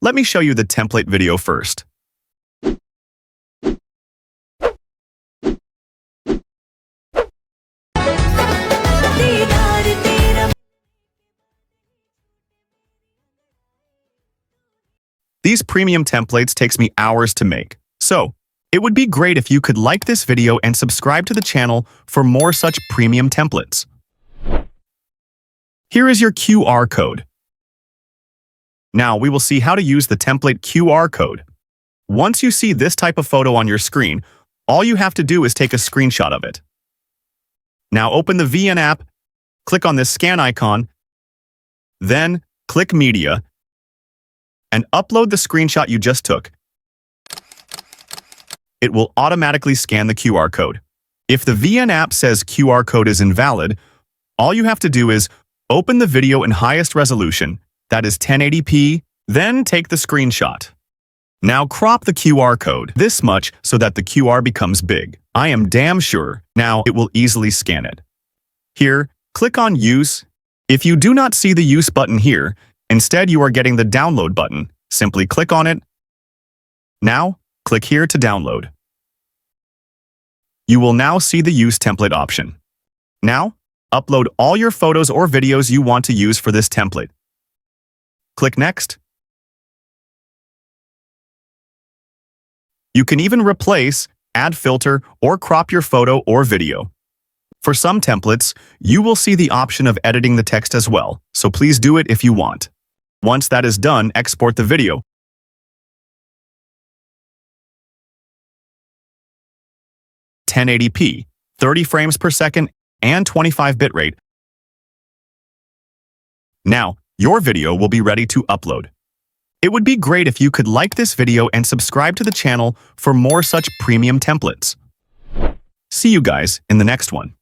let me show you the template video first. These premium templates takes me hours to make, so it would be great if you could like this video and subscribe to the channel for more such premium templates. Here is your QR code. Now we will see how to use the template QR code. Once you see this type of photo on your screen, all you have to do is take a screenshot of it. Now open the VN app, click on this scan icon, then click Media, and upload the screenshot you just took. It will automatically scan the QR code. If the VN app says QR code is invalid, all you have to do is open the video in highest resolution, that is 1080p, then take the screenshot. Now crop the QR code this much so that the QR becomes big. I am damn sure now it will easily scan it. Here, click on Use. If you do not see the Use button here, instead you are getting the Download button. Simply click on it. Now, click here to download. You will now see the Use Template option. Now, upload all your photos or videos you want to use for this template. Click Next. You can even replace, add filter, or crop your photo or video. For some templates, you will see the option of editing the text as well, so please do it if you want. Once that is done, export the video. (1080p), 30 frames per second, and 25 bitrate. Now, your video will be ready to upload. It would be great if you could like this video and subscribe to the channel for more such premium templates. See you guys in the next one.